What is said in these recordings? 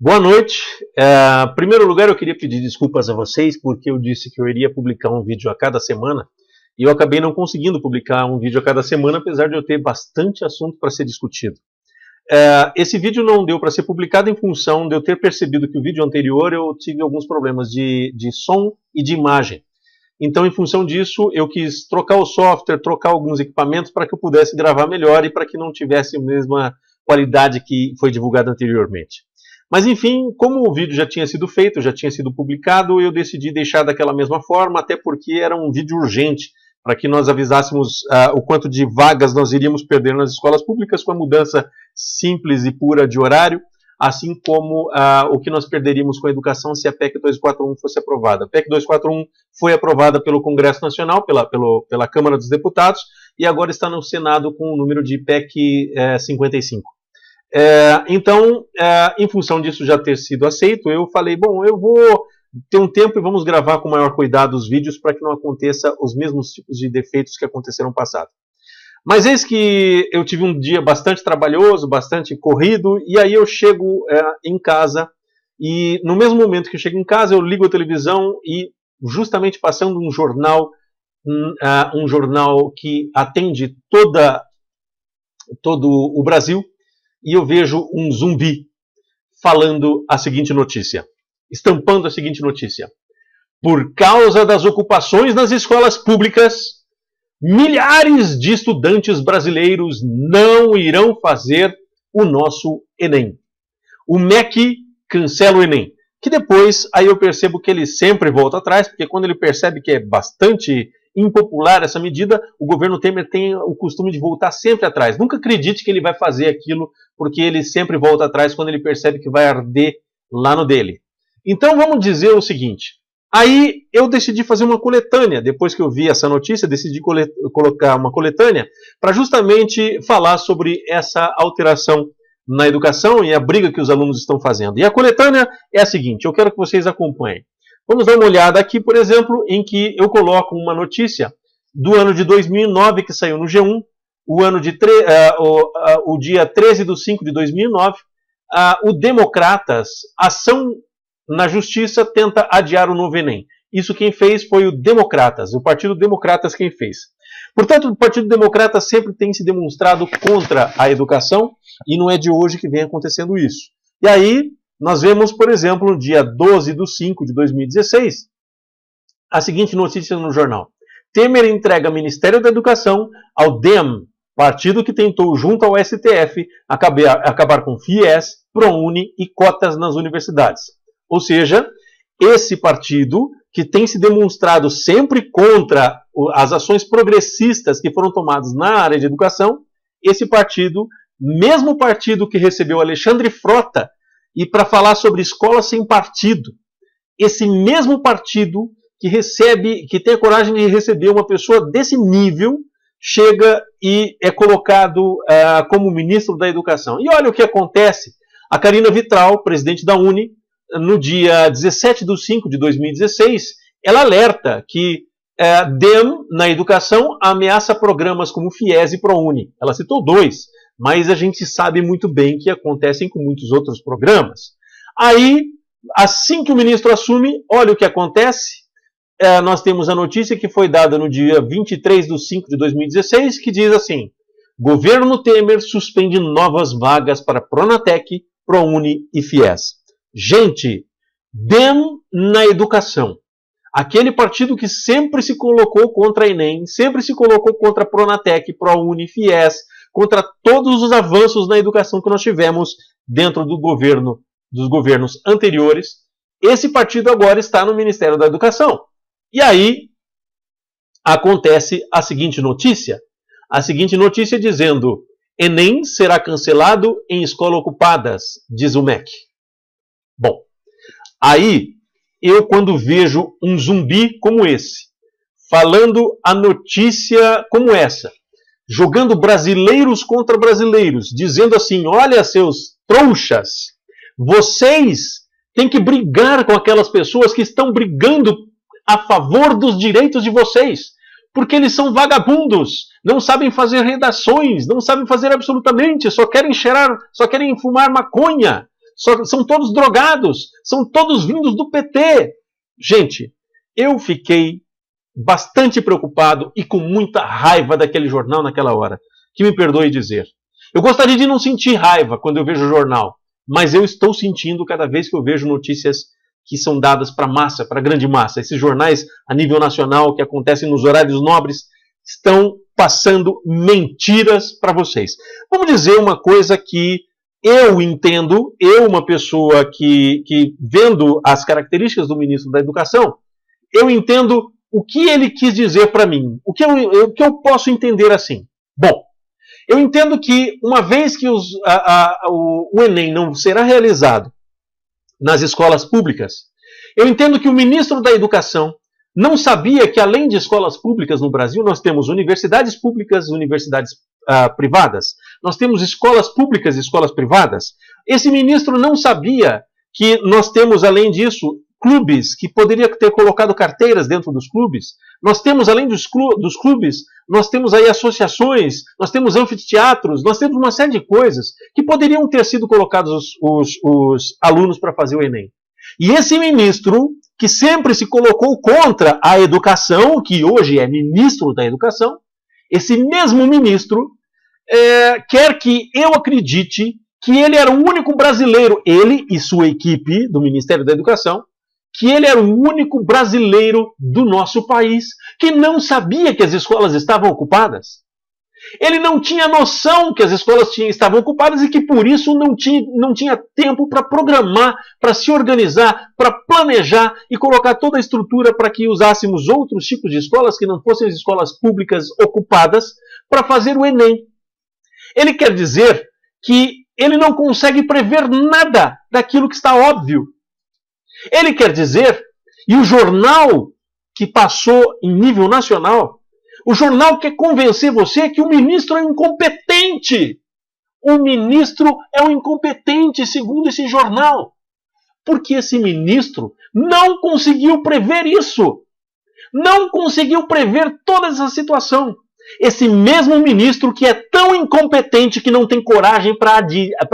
Boa noite. Em primeiro lugar, eu queria pedir desculpas a vocês, porque eu disse que eu iria publicar um vídeo a cada semana, e eu acabei não conseguindo publicar um vídeo a cada semana, apesar de eu ter bastante assunto para ser discutido. Esse vídeo não deu para ser publicado em função de eu ter percebido que o vídeo anterior eu tive alguns problemas de som e de imagem. Então, em função disso, eu quis trocar o software, trocar alguns equipamentos para que eu pudesse gravar melhor e para que não tivesse a mesma qualidade que foi divulgada anteriormente. Mas enfim, como o vídeo já tinha sido feito, já tinha sido publicado, eu decidi deixar daquela mesma forma, até porque era um vídeo urgente, para que nós avisássemos o quanto de vagas nós iríamos perder nas escolas públicas com a mudança simples e pura de horário, assim como o que nós perderíamos com a educação se a PEC 241 fosse aprovada. A PEC 241 foi aprovada pelo Congresso Nacional, pela Câmara dos Deputados, e agora está no Senado com o número de PEC 55. Então, em função disso já ter sido aceito, eu falei, bom, eu vou ter um tempo e vamos gravar com maior cuidado os vídeos para que não aconteça os mesmos tipos de defeitos que aconteceram no passado. Mas eis que eu tive um dia bastante trabalhoso, bastante corrido, e aí eu chego em casa, e no mesmo momento que eu chego em casa, eu ligo a televisão e justamente passando um jornal que atende todo o Brasil, e eu vejo um zumbi falando a seguinte notícia, estampando a seguinte notícia. Por causa das ocupações nas escolas públicas, milhares de estudantes brasileiros não irão fazer o nosso Enem. O MEC cancela o Enem. Que depois, aí eu percebo que ele sempre volta atrás, porque quando ele percebe que é bastante impopular essa medida, o governo Temer tem o costume de voltar sempre atrás. Nunca acredite que ele vai fazer aquilo, porque ele sempre volta atrás quando ele percebe que vai arder lá no dele. Então vamos dizer o seguinte, aí eu decidi fazer uma coletânea, depois que eu vi essa notícia, decidi colocar uma coletânea para justamente falar sobre essa alteração na educação e a briga que os alunos estão fazendo. E a coletânea é a seguinte, eu quero que vocês acompanhem. Vamos dar uma olhada aqui, por exemplo, em que eu coloco uma notícia do ano de 2009, que saiu no G1, o dia 13/5 de 2009, o Democratas, ação na justiça, tenta adiar o novo Enem. Isso quem fez foi o Democratas, o Partido Democratas quem fez. Portanto, o Partido Democrata sempre tem se demonstrado contra a educação, e não é de hoje que vem acontecendo isso. E aí, nós vemos, por exemplo, no dia 12/5 de 2016, a seguinte notícia no jornal. Temer entrega Ministério da Educação ao DEM, partido que tentou, junto ao STF, acabar com FIES, ProUni e cotas nas universidades. Ou seja, esse partido, que tem se demonstrado sempre contra as ações progressistas que foram tomadas na área de educação, esse partido, mesmo partido que recebeu Alexandre Frota, e para falar sobre escola sem partido, esse mesmo partido que tem a coragem de receber uma pessoa desse nível, chega e é colocado como ministro da Educação. E olha o que acontece. A Karina Vitral, presidente da Uni, no dia 17/5 de 2016, ela alerta que DEM na educação ameaça programas como FIES e ProUni. Ela citou 2. Mas a gente sabe muito bem que acontecem com muitos outros programas. Aí, assim que o ministro assume, olha o que acontece. Nós temos a notícia que foi dada no dia 23/5 de 2016, que diz assim, governo Temer suspende novas vagas para Pronatec, ProUni e FIES. Gente, DEM na educação. Aquele partido que sempre se colocou contra a Enem, sempre se colocou contra a Pronatec, ProUni, FIES, contra todos os avanços na educação que nós tivemos dentro dos governos anteriores. Esse partido agora está no Ministério da Educação. E aí acontece a seguinte notícia. A seguinte notícia dizendo, Enem será cancelado em escolas ocupadas, diz o MEC. Bom, aí eu quando vejo um zumbi como esse, falando a notícia como essa, jogando brasileiros contra brasileiros, dizendo assim, olha seus trouxas, vocês têm que brigar com aquelas pessoas que estão brigando a favor dos direitos de vocês, porque eles são vagabundos, não sabem fazer redações, não sabem fazer absolutamente, só querem cheirar, só querem fumar maconha, são todos drogados, são todos vindos do PT. Gente, eu fiquei bastante preocupado e com muita raiva daquele jornal naquela hora. Que me perdoe dizer. Eu gostaria de não sentir raiva quando eu vejo o jornal, mas eu estou sentindo cada vez que eu vejo notícias que são dadas para a massa, para a grande massa. Esses jornais a nível nacional que acontecem nos horários nobres estão passando mentiras para vocês. Vamos dizer uma coisa que eu entendo, uma pessoa que vendo as características do ministro da Educação, eu entendo o que ele quis dizer para mim. O que eu posso entender assim? Bom, eu entendo que uma vez que o Enem não será realizado nas escolas públicas, eu entendo que o ministro da Educação não sabia que, além de escolas públicas no Brasil, nós temos universidades públicas, universidades privadas, nós temos escolas públicas e escolas privadas. Esse ministro não sabia que nós temos, além disso, clubes, que poderia ter colocado carteiras dentro dos clubes. Nós temos, além dos clubes, nós temos aí associações, nós temos anfiteatros, nós temos uma série de coisas que poderiam ter sido colocados os alunos para fazer o Enem. E esse ministro, que sempre se colocou contra a educação, que hoje é ministro da Educação, esse mesmo ministro quer que eu acredite que ele era o único brasileiro, ele e sua equipe do Ministério da Educação, que ele era o único brasileiro do nosso país que não sabia que as escolas estavam ocupadas. Ele não tinha noção que as escolas estavam ocupadas e que por isso não tinha tempo para programar, para se organizar, para planejar e colocar toda a estrutura para que usássemos outros tipos de escolas que não fossem as escolas públicas ocupadas para fazer o Enem. Ele quer dizer que ele não consegue prever nada daquilo que está óbvio. Ele quer dizer, e o jornal que passou em nível nacional, o jornal quer convencer você que o ministro é incompetente. O ministro é um incompetente, segundo esse jornal. Porque esse ministro não conseguiu prever isso. Não conseguiu prever toda essa situação. Esse mesmo ministro que é tão incompetente que não tem coragem para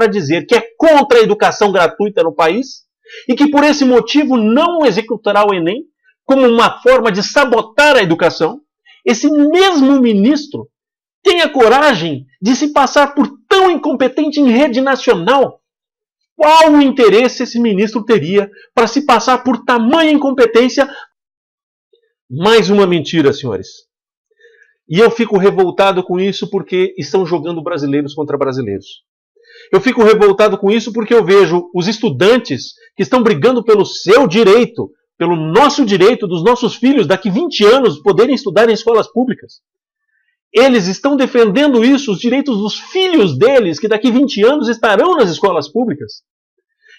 dizer que é contra a educação gratuita no país, e que por esse motivo não executará o Enem como uma forma de sabotar a educação, esse mesmo ministro tem a coragem de se passar por tão incompetente em rede nacional. Qual o interesse esse ministro teria para se passar por tamanha incompetência? Mais uma mentira, senhores. E eu fico revoltado com isso porque estão jogando brasileiros contra brasileiros. Eu fico revoltado com isso porque eu vejo os estudantes que estão brigando pelo seu direito, pelo nosso direito, dos nossos filhos, daqui 20 anos, poderem estudar em escolas públicas. Eles estão defendendo isso, os direitos dos filhos deles, que daqui 20 anos estarão nas escolas públicas.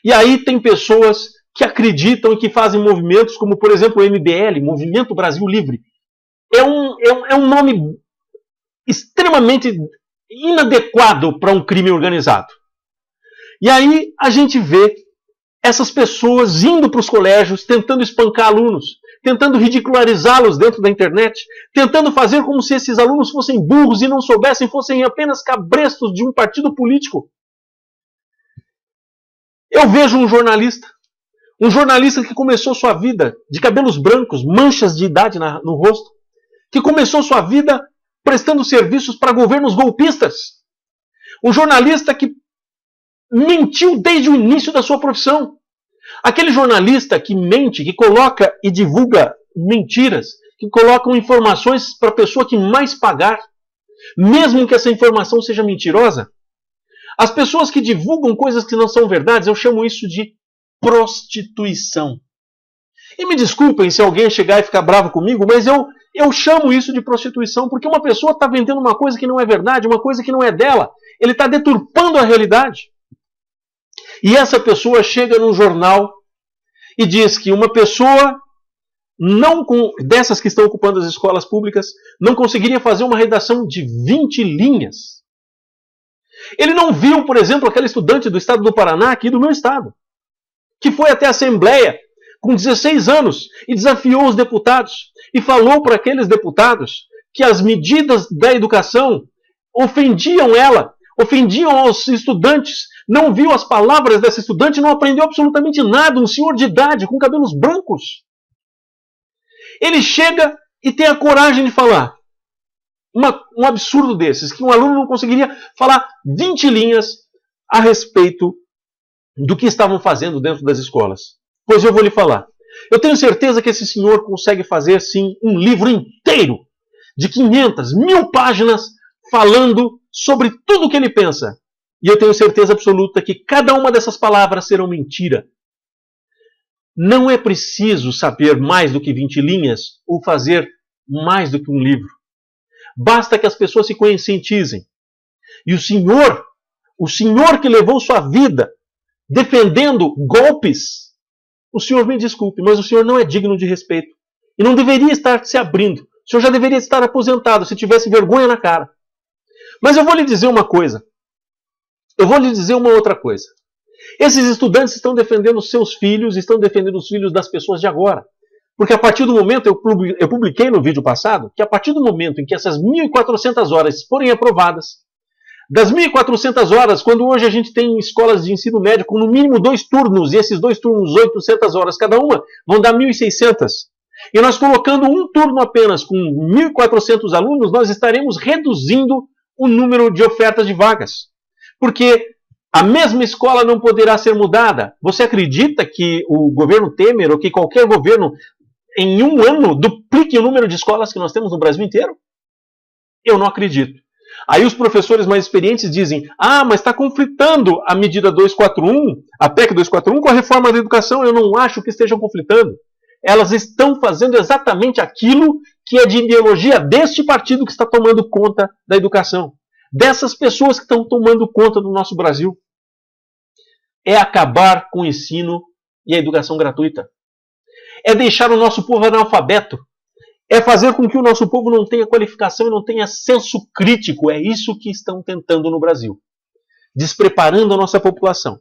E aí tem pessoas que acreditam e que fazem movimentos como, por exemplo, o MBL, Movimento Brasil Livre. É um nome extremamente inadequado para um crime organizado. E aí a gente vê essas pessoas indo para os colégios, tentando espancar alunos, tentando ridicularizá-los dentro da internet, tentando fazer como se esses alunos fossem burros e não soubessem, fossem apenas cabrestos de um partido político. Eu vejo um jornalista que começou sua vida de cabelos brancos, manchas de idade no rosto, que começou sua vida prestando serviços para governos golpistas. Um jornalista que mentiu desde o início da sua profissão. Aquele jornalista que mente, que coloca e divulga mentiras, que colocam informações para a pessoa que mais pagar, mesmo que essa informação seja mentirosa. As pessoas que divulgam coisas que não são verdades, eu chamo isso de prostituição. E me desculpem se alguém chegar e ficar bravo comigo, mas eu chamo isso de prostituição porque uma pessoa está vendendo uma coisa que não é verdade, uma coisa que não é dela. Ele está deturpando a realidade. E essa pessoa chega num jornal e diz que uma pessoa dessas que estão ocupando as escolas públicas não conseguiria fazer uma redação de 20 linhas. Ele não viu, por exemplo, aquela estudante do estado do Paraná, aqui do meu estado, que foi até a Assembleia com 16 anos e desafiou os deputados e falou para aqueles deputados que as medidas da educação ofendiam ela, ofendiam aos estudantes, não viu as palavras dessa estudante, não aprendeu absolutamente nada, um senhor de idade, com cabelos brancos. Ele chega e tem a coragem de falar um absurdo desses, que um aluno não conseguiria falar 20 linhas a respeito do que estavam fazendo dentro das escolas. Pois eu vou lhe falar. Eu tenho certeza que esse senhor consegue fazer, sim, um livro inteiro de 500, 1000 páginas falando sobre tudo o que ele pensa. E eu tenho certeza absoluta que cada uma dessas palavras serão mentira. Não é preciso saber mais do que 20 linhas ou fazer mais do que um livro. Basta que as pessoas se conscientizem. E o senhor que levou sua vida defendendo golpes, o senhor me desculpe, mas o senhor não é digno de respeito. E não deveria estar se abrindo. O senhor já deveria estar aposentado, se tivesse vergonha na cara. Mas eu vou lhe dizer uma coisa. Eu vou lhe dizer uma outra coisa. Esses estudantes estão defendendo seus filhos, estão defendendo os filhos das pessoas de agora. Porque a partir do momento, eu publiquei no vídeo passado, que a partir do momento em que essas 1.400 horas forem aprovadas, das 1.400 horas, quando hoje a gente tem escolas de ensino médio com no mínimo 2 turnos, e esses 2 turnos, 800 horas cada uma, vão dar 1.600. E nós colocando um turno apenas com 1.400 alunos, nós estaremos reduzindo o número de ofertas de vagas. Porque a mesma escola não poderá ser mudada. Você acredita que o governo Temer, ou que qualquer governo, em um ano, duplique o número de escolas que nós temos no Brasil inteiro? Eu não acredito. Aí os professores mais experientes dizem, mas está conflitando a medida 241, a PEC 241, com a reforma da educação. Eu não acho que estejam conflitando. Elas estão fazendo exatamente aquilo que é de ideologia deste partido que está tomando conta da educação. Dessas pessoas que estão tomando conta do nosso Brasil. É acabar com o ensino e a educação gratuita. É deixar o nosso povo analfabeto. É fazer com que o nosso povo não tenha qualificação e não tenha senso crítico. É isso que estão tentando no Brasil. Despreparando a nossa população.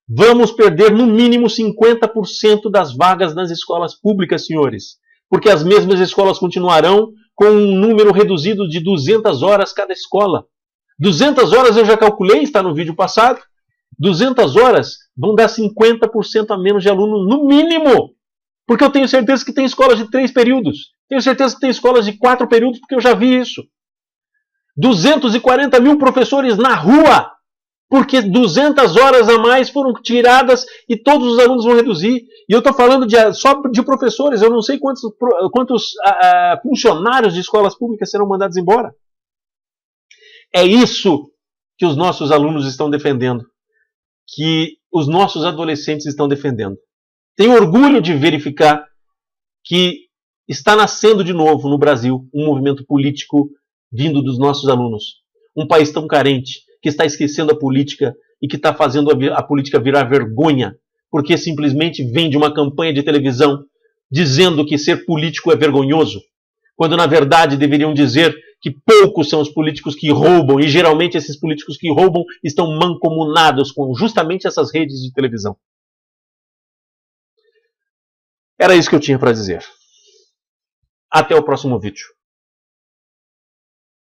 Vamos perder no mínimo 50% das vagas nas escolas públicas, senhores. Porque as mesmas escolas continuarão com um número reduzido de 200 horas cada escola. 200 horas eu já calculei, está no vídeo passado. 200 horas vão dar 50% a menos de alunos, no mínimo. Porque eu tenho certeza que tem escolas de 3 períodos. Tenho certeza que tem escolas de 4 períodos, porque eu já vi isso. 240 mil professores na rua, porque 200 horas a mais foram tiradas e todos os alunos vão reduzir. E eu estou falando só de professores, eu não sei quantos funcionários de escolas públicas serão mandados embora. É isso que os nossos alunos estão defendendo, que os nossos adolescentes estão defendendo. Tenho orgulho de verificar que está nascendo de novo no Brasil um movimento político vindo dos nossos alunos. Um país tão carente, que está esquecendo a política e que está fazendo a política virar vergonha, porque simplesmente vem de uma campanha de televisão dizendo que ser político é vergonhoso, quando na verdade deveriam dizer que poucos são os políticos que roubam, e geralmente esses políticos que roubam estão mancomunados com justamente essas redes de televisão. Era isso que eu tinha para dizer. Até o próximo vídeo.